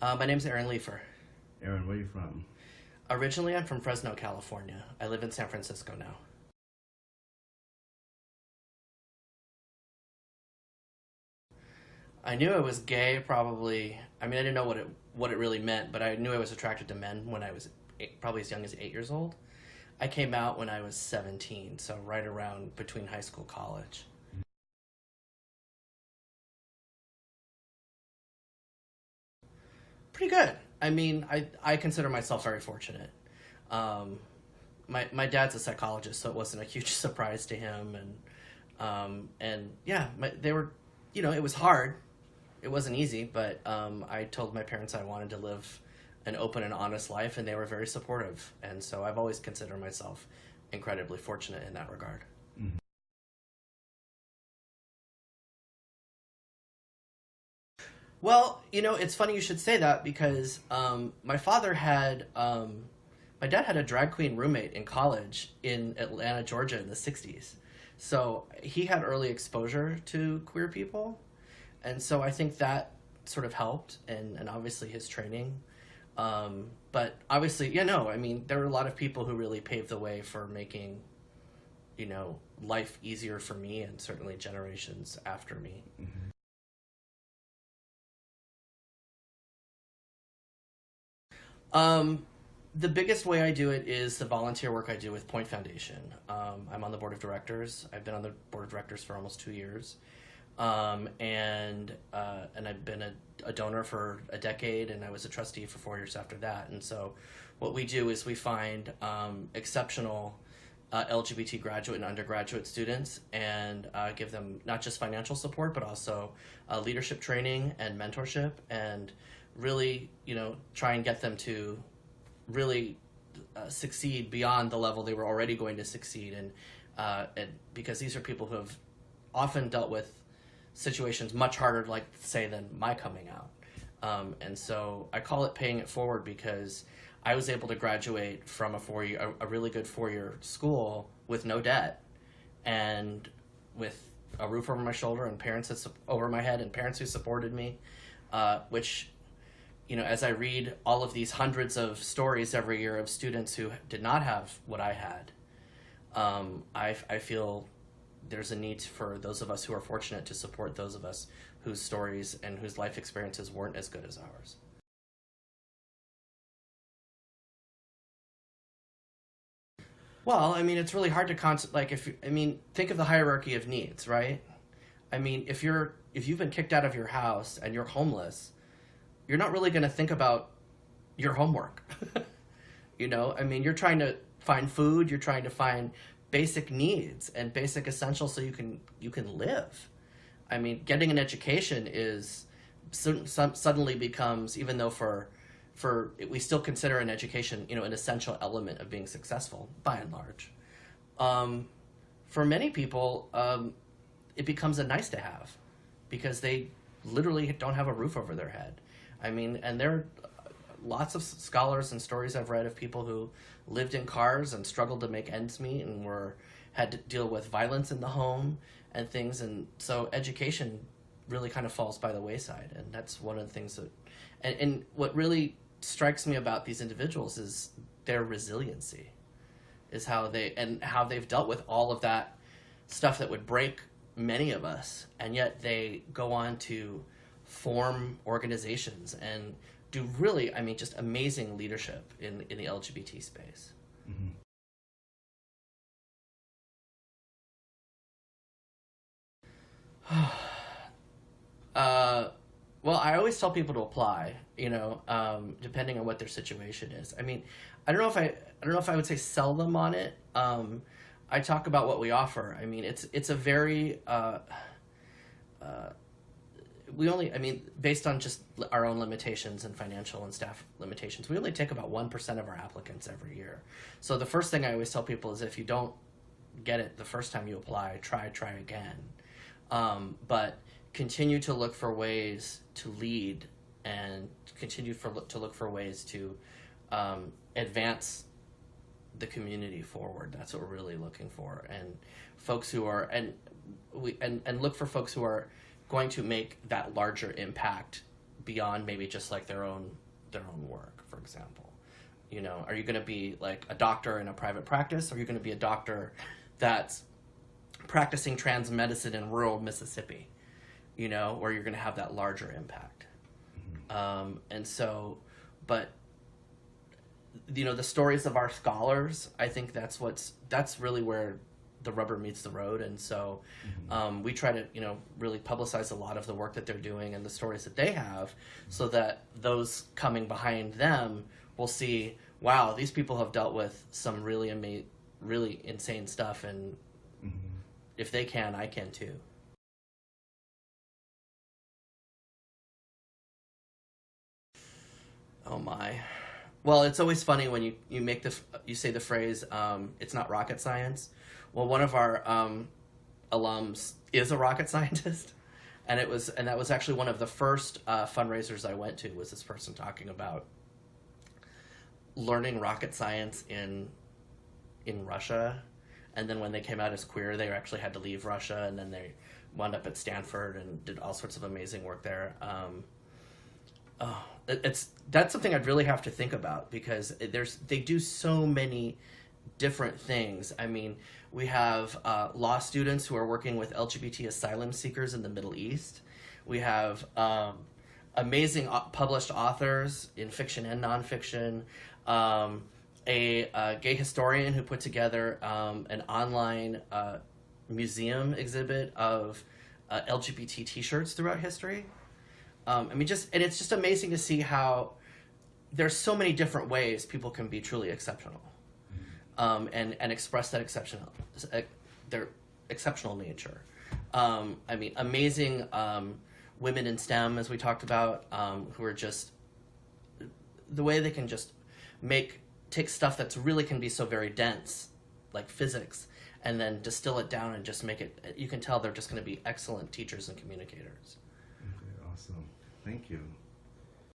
My name's Aaron Leifer. Aaron, where are you from? Originally, I'm from Fresno, California. I live in San Francisco now. I knew I was gay probably. I mean, I didn't know what it really meant, but I knew I was attracted to men when I was probably as young as 8 years old. I came out when I was 17, so right around between high school, college. Pretty good. I mean, I consider myself very fortunate. Um, my dad's a psychologist, so it wasn't a huge surprise to him, and yeah, they were, it was hard. It wasn't easy, but I told my parents I wanted to live an open and honest life, and they were very supportive. And so I've always considered myself incredibly fortunate in that regard. Mhm. Well, it's funny you should say that because my dad had a drag queen roommate in college in Atlanta, Georgia in the 60s. So he had early exposure to queer people. And so I think that sort of helped, and obviously his training. But obviously, I mean, there were a lot of people who really paved the way for making, life easier for me and certainly generations after me. Mhm. The biggest way I do it is the volunteer work I do with Point Foundation. I'm on the board of directors. I've been on the board of directors for almost 2 years. And I've been a donor for a decade, and I was a trustee for 4 years after that. And so what we do is we find exceptional LGBT graduate and undergraduate students and give them not just financial support, but also leadership training and mentorship, and really, try and get them to really succeed beyond the level they were already going to succeed in. And because these are people who have often dealt with situations much harder, like, say, than my coming out. And so I call it paying it forward because I was able to graduate from a really good 4-year school with no debt and with a roof over my shoulder and over my head and parents who supported me, which, as I read all of these hundreds of stories every year of students who did not have what I had, I feel there's a need for those of us who are fortunate to support those of us whose stories and whose life experiences weren't as good as ours. Well, I mean, it's really hard to think of the hierarchy of needs, right? I mean, if you've been kicked out of your house and you're homeless, you're not really going to think about your homework. I mean, you're trying to find food, you're trying to find basic needs and basic essentials so you can live. I mean, getting an education suddenly becomes, even though for we still consider an education, an essential element of being successful by and large. For many people, it becomes a nice to have because they literally don't have a roof over their head. I mean, and there are lots of scholars and stories I've read of people who lived in cars and struggled to make ends meet and had to deal with violence in the home and things. And so education really kind of falls by the wayside. And that's one of the things and what really strikes me about these individuals is their resiliency, is how they've dealt with all of that stuff that would break many of us. And yet they go on to form organizations and do really, I mean, just amazing leadership in the LGBT space. Mhm. Well, I always tell people to apply, depending on what their situation is. I mean, I don't know if I would say sell them on it. I talk about what we offer. I mean, it's a very based on just our own limitations and financial and staff limitations, we only take about 1% of our applicants every year. So the first thing I always tell people is if you don't get it the first time you apply, try again. But continue to look for ways to lead and continue to look for ways to advance the community forward. That's what we're really looking for. And folks who are, and look for folks who are going to make that larger impact beyond maybe just like their own work, for example. You know, are you going to be like a doctor in a private practice, or are you going to be a doctor that's practicing trans medicine in rural Mississippi, you know, where you're going to have that larger impact? And so, but, you know, the stories of our scholars, I think that's really where the rubber meets the road. And so we try to, you know, really publicize a lot of the work that they're doing and the stories that they have, so that those coming behind them will see, wow, these people have dealt with some really really insane stuff, and if they can, I can too. Oh my. Well, it's always funny when you say the phrase, it's not rocket science. Well, one of our alums is a rocket scientist, and that was actually one of the first fundraisers I went to, was this person talking about learning rocket science in Russia, and then when they came out as queer, they actually had to leave Russia, and then they wound up at Stanford and did all sorts of amazing work there. That's something I'd really have to think about, because they do so many different things. I mean, we have law students who are working with LGBT asylum seekers in the Middle East. We have amazing published authors in fiction and nonfiction. A gay historian who put together an online museum exhibit of LGBT T-shirts throughout history. I mean, and it's just amazing to see how there's so many different ways people can be truly exceptional, and express that their exceptional nature. I mean, amazing women in STEM, as we talked about, who are just, the way they can just take stuff that's really can be so very dense, like physics, and then distill it down and just make it, you can tell they're just going to be excellent teachers and communicators. Okay, awesome. Thank you.